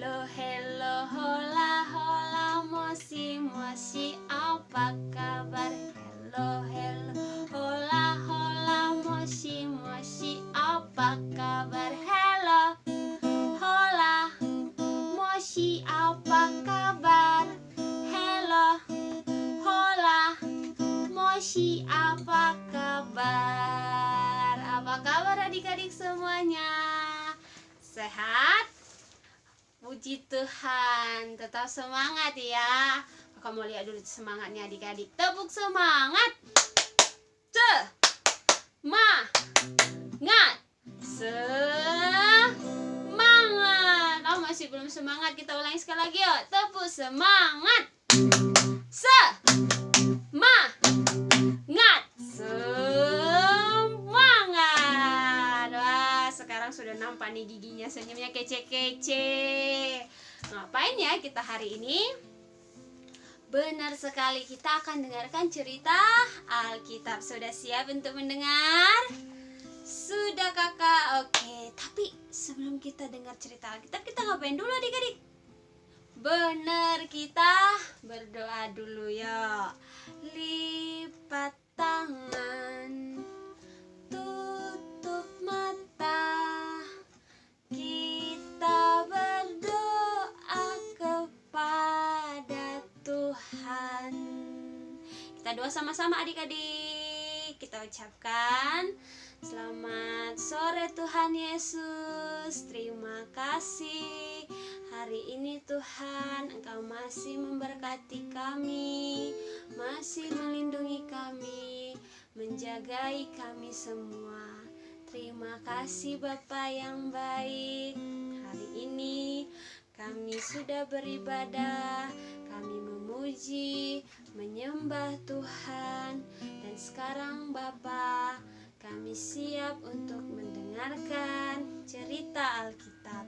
Hello, hello, hola, hola, moshi, moshi, apa kabar? Hello, hello, hola, hola, moshi, moshi, apa kabar? Hello, hola, moshi, apa kabar? Hello, hola, moshi, apa kabar? Apa kabar adik-adik semuanya? Sehat? Puji Tuhan, tetap semangat ya. Kakak mau lihat dulu semangatnya adik-adik. Tepuk semangat. Semangat. Semangat. Oh, masih belum semangat. Kita ulangi sekali lagi yuk. Tepuk semangat. Semangat. Sekarang sudah nampak nih giginya, senyumnya kece-kece. Ngapain ya kita hari ini? Benar sekali, kita akan dengarkan cerita Alkitab. Sudah siap untuk mendengar? Sudah kakak? Oke, tapi sebelum kita dengar cerita Alkitab, kita ngapain dulu adik-adik? Benar, kita berdoa dulu ya. Lipat tangan, tutup mata, kita berdoa kepada Tuhan. Kita doa sama-sama adik-adik. Kita ucapkan selamat sore Tuhan Yesus. Terima kasih hari ini Tuhan, Engkau masih memberkati kami, masih melindungi kami, menjagai kami semua. Terima kasih Bapa yang baik. Hari ini kami sudah beribadah, kami memuji, menyembah Tuhan. Dan sekarang Bapa, kami siap untuk mendengarkan cerita Alkitab.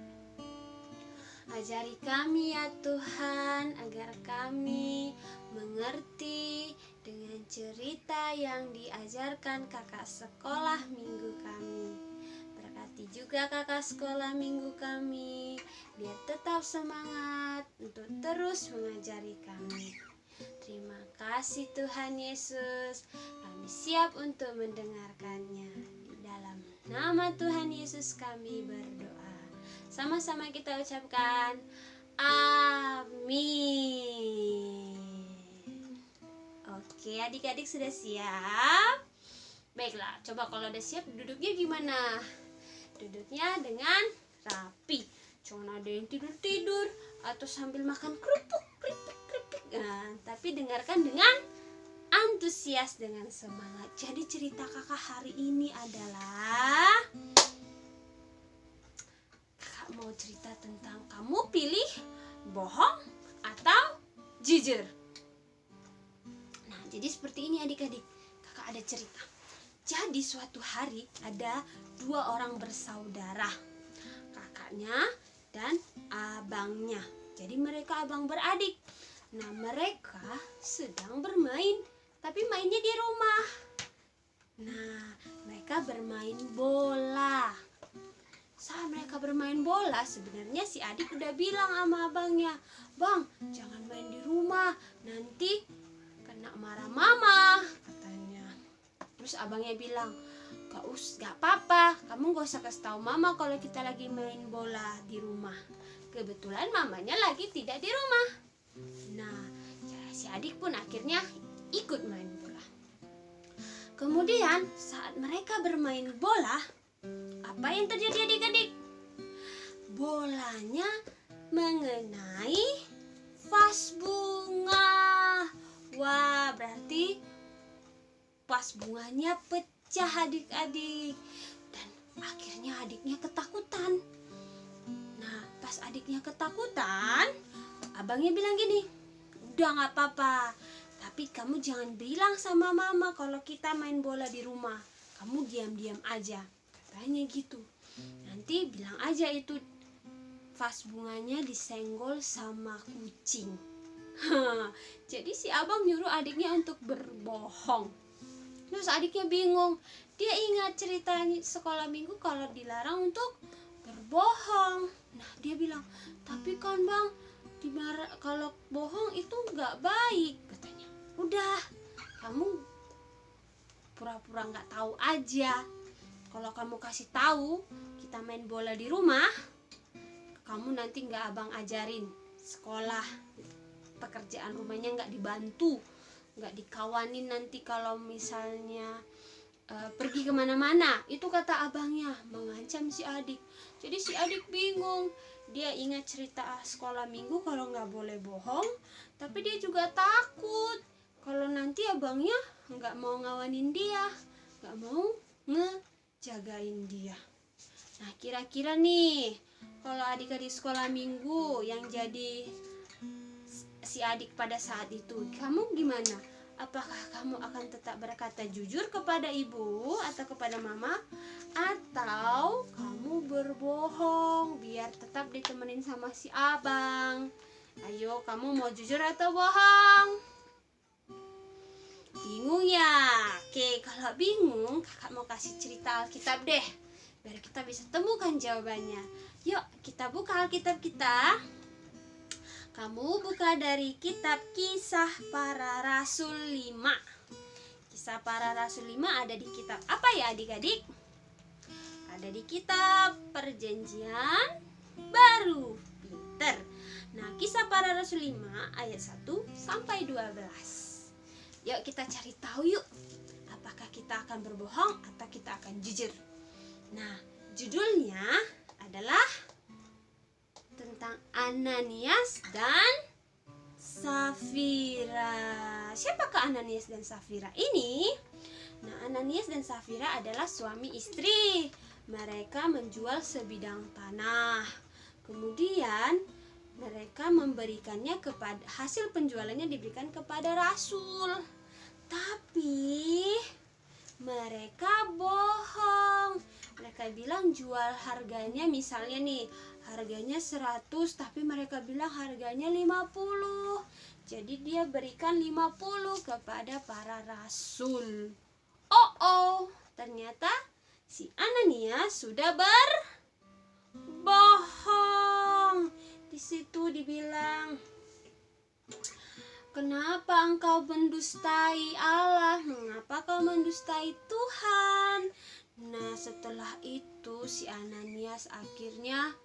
Ajari kami ya Tuhan, agar kami mengerti dengan cerita yang diajarkan kakak sekolah minggu kami. Berkati juga kakak sekolah minggu kami, biar tetap semangat untuk terus mengajari kami. Terima kasih Tuhan Yesus, kami siap untuk mendengarkannya. Di dalam nama Tuhan Yesus kami berdoa. Sama-sama kita ucapkan amin. Oke, adik-adik sudah siap? Baiklah, coba kalau udah siap duduknya gimana? Duduknya dengan rapi. Jangan ada yang tidur-tidur atau sambil makan kerupuk, keripik. Nah, tapi dengarkan dengan antusias, dengan semangat. Jadi cerita kakak hari ini adalah mau cerita tentang kamu pilih bohong atau jujur. Nah, jadi seperti ini adik-adik, kakak ada cerita. Jadi suatu hari ada dua orang bersaudara, kakaknya dan abangnya. Jadi mereka abang beradik. Nah, mereka sedang bermain, tapi mainnya di rumah. Nah, mereka bermain bola. Saat mereka bermain bola, sebenarnya si adik udah bilang sama abangnya, "Bang, jangan main di rumah, nanti kena marah mama," katanya. Terus abangnya bilang, "Gak apa-apa, kamu gak usah kasih tahu mama kalau kita lagi main bola di rumah. Kebetulan mamanya lagi tidak di rumah." Nah, ya, si adik pun akhirnya ikut main bola. Kemudian saat mereka bermain bola, apa yang terjadi adik-adik? Bolanya mengenai vas bunga. Wah, berarti vas bunganya pecah adik-adik. Dan akhirnya adiknya ketakutan. Nah, pas adiknya ketakutan, abangnya bilang gini, "Udah gak apa-apa, tapi kamu jangan bilang sama mama kalau kita main bola di rumah. Kamu diam-diam aja," katanya gitu. "Nanti bilang aja itu vas bunganya disenggol sama kucing." Jadi si abang nyuruh adiknya untuk berbohong. Terus adiknya bingung. Dia ingat ceritanya sekolah minggu kalau dilarang untuk berbohong. Nah, Dia bilang, tapi kan bang, kalau bohong itu nggak baik katanya. Udah, kamu pura-pura nggak tahu aja. Kalau kamu kasih tahu kita main bola di rumah, kamu nanti nggak abang ajarin sekolah, pekerjaan rumahnya nggak dibantu, nggak dikawanin nanti kalau misalnya pergi kemana-mana. Itu kata abangnya, mengancam si adik. Jadi si adik bingung. Dia ingat cerita sekolah minggu kalau nggak boleh bohong, tapi dia juga takut kalau nanti abangnya nggak mau ngawanin dia, nggak mau ngejagain dia. Nah, kira-kira nih, kalau adik-adik sekolah minggu yang jadi si adik pada saat itu, kamu gimana? Apakah kamu akan tetap berkata jujur kepada ibu atau kepada mama, atau kamu berbohong biar tetap ditemenin sama si abang? Ayo, kamu mau jujur atau bohong? Bingung ya? Oke, kalau bingung, kakak mau kasih cerita Alkitab deh, biar kita bisa temukan jawabannya. Yuk, kita buka Alkitab kita. Kamu buka dari kitab Kisah Para Rasul 5. Kisah Para Rasul 5 ada di kitab apa ya adik-adik? Ada di kitab Perjanjian Baru. Pinter. Nah, Kisah Para Rasul 5 ayat 1 sampai 12. Yuk kita cari tahu yuk. Apakah kita akan berbohong atau kita akan jujur? Nah, judulnya adalah tentang Ananias dan Safira. Siapakah Ananias dan Safira ini? Nah, Ananias dan Safira adalah suami istri. Mereka menjual sebidang tanah. Kemudian mereka memberikannya kepada, hasil penjualannya diberikan kepada rasul. Tapi mereka bohong. Mereka bilang jual harganya, misalnya nih, harganya 100, tapi mereka bilang harganya 50. Jadi dia berikan 50 kepada para rasul. Ternyata si Ananias sudah berbohong. Di situ dibilang, kenapa engkau mendustai Allah? Mengapa kau mendustai Tuhan? Nah, setelah itu si Ananias akhirnya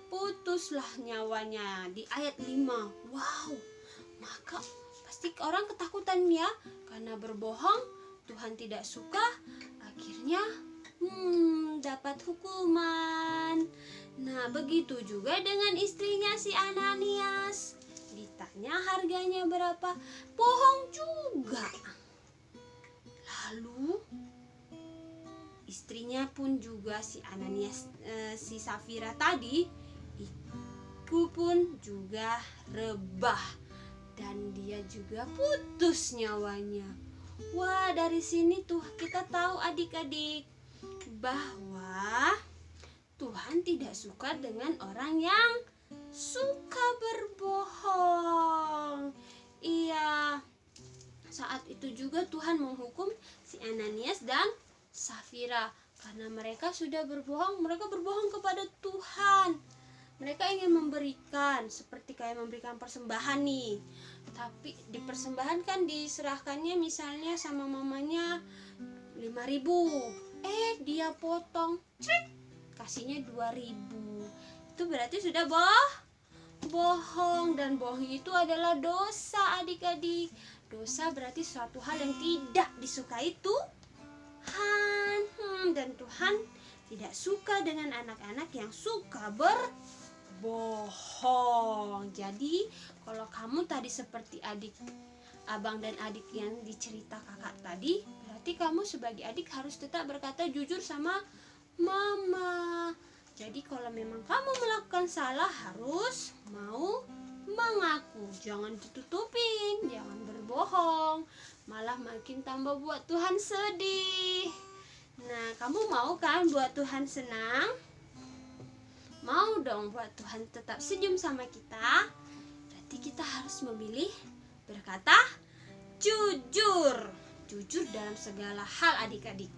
putuslah nyawanya. Di ayat 5. Wow, maka pasti orang ketakutan ya, karena berbohong Tuhan tidak suka. Akhirnya dapat hukuman. Nah, begitu juga dengan istrinya si Ananias. Ditanya harganya berapa, bohong juga. Lalu istrinya pun juga si Ananias, si Safira tadi, itu pun juga rebah dan dia juga putus nyawanya. Wah, dari sini tuh kita tahu adik-adik bahwa Tuhan tidak suka dengan orang yang suka berbohong. Iya, saat itu juga Tuhan menghukum si Ananias dan Safira karena mereka sudah berbohong. Mereka berbohong kepada Tuhan. Mereka ingin memberikan, seperti kayak memberikan persembahan nih, tapi di persembahan kan diserahkannya misalnya sama mamanya 5.000. Dia potong, kasihnya 2.000. Itu berarti sudah bohong, dan bohong itu adalah dosa adik-adik. Dosa berarti suatu hal yang tidak disukai Tuhan, dan Tuhan tidak suka dengan anak-anak yang suka berbohong. Jadi kalau kamu tadi seperti abang dan adik yang dicerita kakak tadi, berarti kamu sebagai adik harus tetap berkata jujur sama mama. Jadi kalau memang kamu melakukan salah, harus mau mengaku, jangan ditutupin, jangan berbohong, malah makin tambah buat Tuhan sedih. Nah, kamu mau kan buat Tuhan senang? Mau dong buat Tuhan tetap senyum sama kita? Berarti kita harus memilih berkata jujur. Jujur dalam segala hal adik-adik.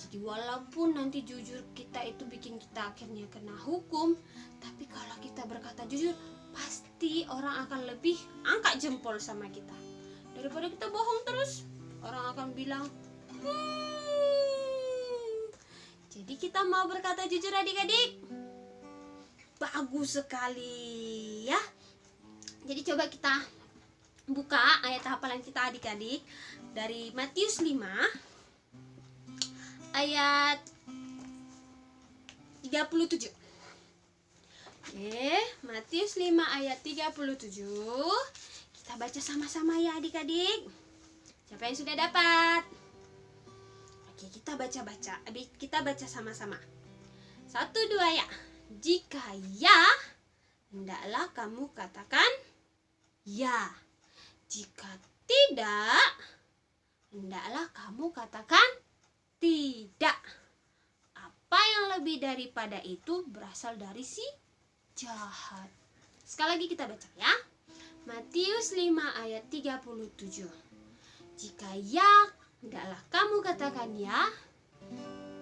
Jadi walaupun nanti jujur kita itu bikin kita akhirnya kena hukum, tapi kalau kita berkata jujur, pasti orang akan lebih angkat jempol sama kita. Daripada kita bohong terus, orang akan bilang Jadi kita mau berkata jujur adik-adik. Bagus sekali ya. Jadi coba kita buka ayat hafalan kita adik-adik dari Matius 5 ayat 37. Oke, Matius 5 ayat 37. Kita baca sama-sama ya adik-adik. Siapa yang sudah dapat? Oke, kita baca sama-sama. 1, 2 ya. Jika ya, hendaklah kamu katakan ya. Jika tidak, hendaklah kamu katakan tidak. Apa yang lebih daripada itu berasal dari si jahat. Sekali lagi kita baca ya. Matius 5 ayat 37. Jika ya, hendaklah kamu katakan ya.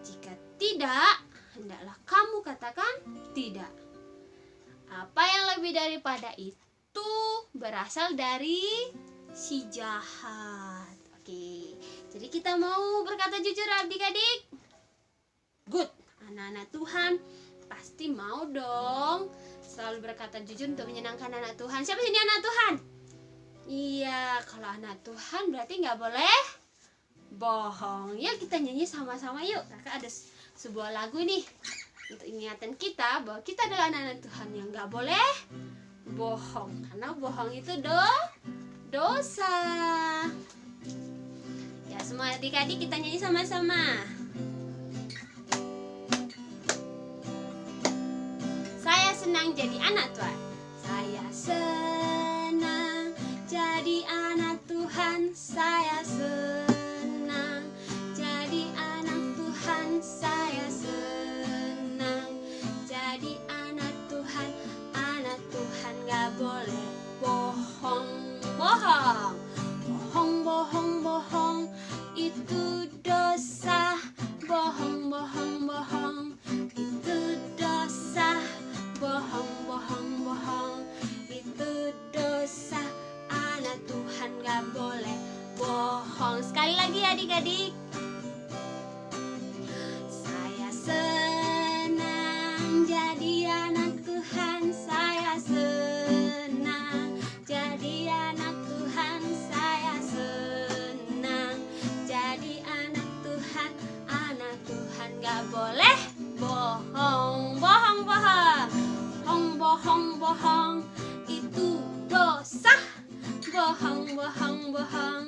Jika tidak, hendaklah kamu katakan tidak. Apa yang lebih daripada itu berasal dari si jahat. Oke, jadi kita mau berkata jujur adik-adik. Good, anak-anak Tuhan pasti mau dong selalu berkata jujur untuk menyenangkan anak Tuhan. Siapa sini anak Tuhan? Iya, kalau anak Tuhan berarti nggak boleh bohong. Yuk kita nyanyi sama-sama yuk. Kakak ada sebuah lagu nih untuk ingatkan kita bahwa kita adalah anak-anak Tuhan yang nggak boleh bohong, karena bohong itu dosa. Ya, semua adik-adik kita nyanyi sama-sama. Saya senang jadi anak Tuhan. Saya senang jadi anak Tuhan. Saya senang jadi anak Tuhan. Saya senang jadi anak Tuhan. Anak Tuhan gak boleh bohong. Bohong, bohong, bohong, bohong, itu dosa. Bohong, bohong, bohong, itu dosa. Bohong, bohong, bohong, itu dosa. Anak Tuhan gak boleh bohong. Sekali lagi adik-adik. Saya senang jadi anak Tuhan. Saya senang jadi anak Tuhan. Saya senang jadi anak Tuhan. Anak Tuhan gak boleh bohong. Bohong, bohong, bohong, bohong, itu dosa. Bohong, bohong, bohong,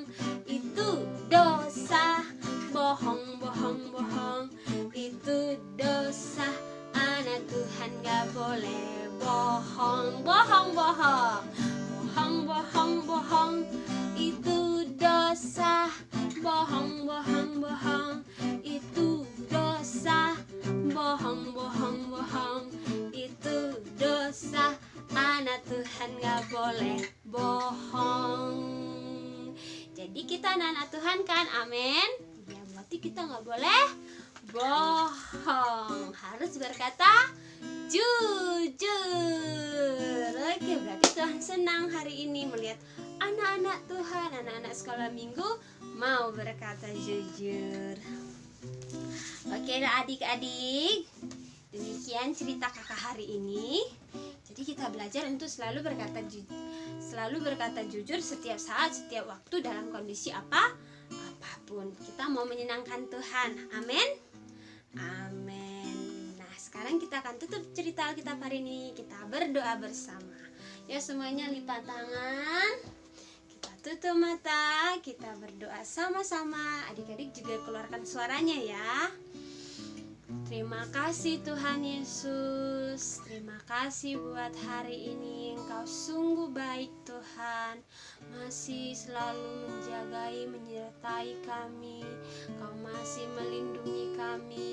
itu dosa. Bohong, bohong, bohong, itu dosa. Anak Tuhan gak boleh bohong. Bohong, bohong, bohong, bohong, bohong, itu dosa. Bohong, bohong, bohong, itu dosa. Bohong, bohong, bohong, itu dosa. Anak Tuhan gak boleh bohong. Jadi kita anak Tuhan kan, amin. Ya berarti kita gak boleh bohong. Harus berkata jujur. Oke, berarti Tuhan senang hari ini melihat anak-anak Tuhan, anak-anak sekolah minggu mau berkata jujur. Oke adik-adik, demikian cerita kakak hari ini. Jadi kita belajar untuk selalu berkata jujur setiap saat, setiap waktu, dalam kondisi apapun. Kita mau menyenangkan Tuhan, amin. Amin. Nah, sekarang kita akan tutup cerita Alkitab hari ini. Kita berdoa bersama. Ya, semuanya lipat tangan. Kita tutup mata. Kita berdoa sama-sama. Adik-adik juga keluarkan suaranya ya. Terima kasih Tuhan Yesus. Terima kasih buat hari ini. Engkau sungguh baik Tuhan. Masih selalu menjagai, menyertai kami. Kau masih melindungi kami.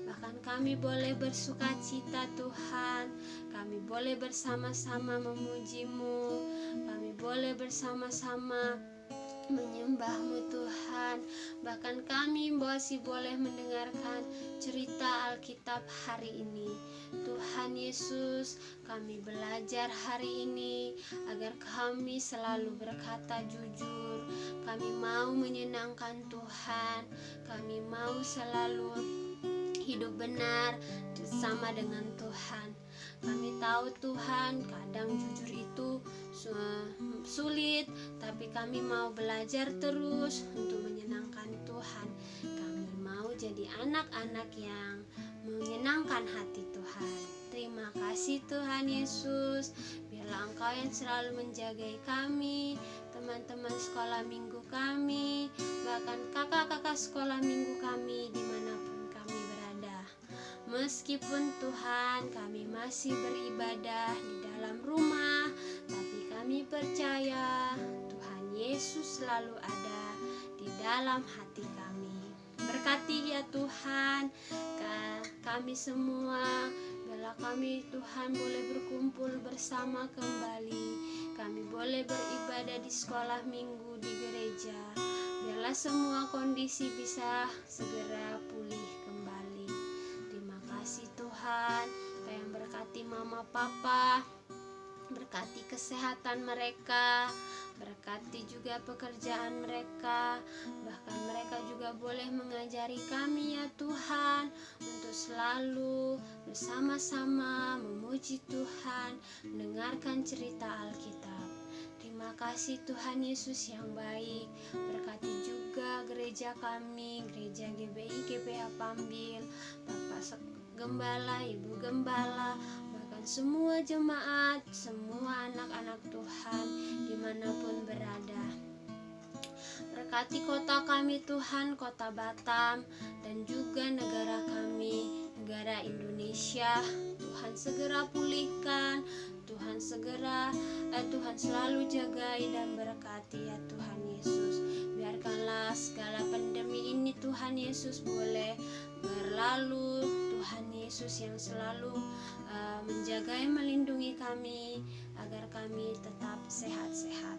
Bahkan kami boleh bersuka cita Tuhan. Kami boleh bersama-sama memuji-Mu. Kami boleh bersama-sama menyembah-Mu Tuhan. Bahkan kami masih boleh mendengarkan cerita Alkitab hari ini. Tuhan Yesus, kami belajar hari ini agar kami selalu berkata jujur. Kami mau menyenangkan Tuhan. Kami mau selalu hidup benar bersama dengan Tuhan. Kami tahu Tuhan, kadang jujur itu sulit, tapi kami mau belajar terus untuk menyenangkan Tuhan. Kami mau jadi anak-anak yang menyenangkan hati Tuhan. Terima kasih Tuhan Yesus. Biarlah Engkau yang selalu menjagai kami, teman-teman sekolah minggu kami, bahkan kakak-kakak sekolah minggu kami dimanapun kami berada. Meskipun Tuhan kami masih beribadah di dalam rumah, tapi kami percaya Tuhan Yesus selalu ada di dalam hati kami. Berkati ya Tuhan kami semua. Biarlah kami Tuhan boleh berkumpul bersama kembali. Kami boleh beribadah di sekolah minggu di gereja. Biarlah semua kondisi bisa segera pulih kembali. Terima kasih Tuhan, yang berkati mama papa, berkati kesehatan mereka, berkati juga pekerjaan mereka. Bahkan mereka juga boleh mengajari kami ya Tuhan, untuk selalu bersama-sama memuji Tuhan, mendengarkan cerita Alkitab. Terima kasih Tuhan Yesus yang baik. Berkati juga gereja kami, gereja GBI GPH Pambil, Bapak Gembala, Ibu Gembala, bahkan semua jemaat, semua anak-anak Tuhan dimanapun berada. Berkati kota kami Tuhan, kota Batam, dan juga negara kami, negara Indonesia. Tuhan segera pulihkan, Tuhan selalu jagai dan berkati ya Tuhan Yesus. Biarkanlah segala pandemi ini Tuhan Yesus boleh berlalu. Tuhan Yesus yang selalu menjaga, melindungi kami agar kami tetap sehat-sehat.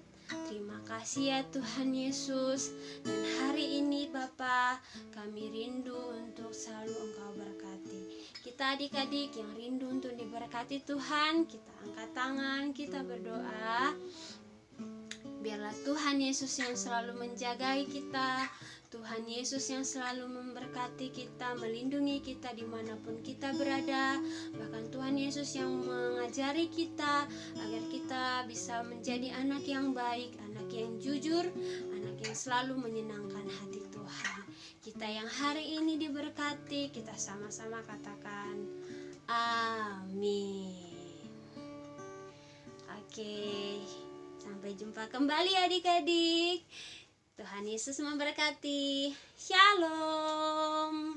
Terima kasih ya Tuhan Yesus. Dan hari ini Bapa, kami rindu untuk selalu Engkau berkati. Kita adik-adik yang rindu untuk diberkati Tuhan, kita angkat tangan, kita berdoa. Biarlah Tuhan Yesus yang selalu menjagai kita, Tuhan Yesus yang selalu memberkati kita, melindungi kita dimanapun kita berada. Bahkan Tuhan Yesus yang mengajari kita agar kita bisa menjadi anak yang baik, anak yang jujur, anak yang selalu menyenangkan hati Tuhan. Kita yang hari ini diberkati, kita sama-sama katakan amin. Oke, sampai jumpa kembali adik-adik. Tuhan Yesus memberkati. Shalom.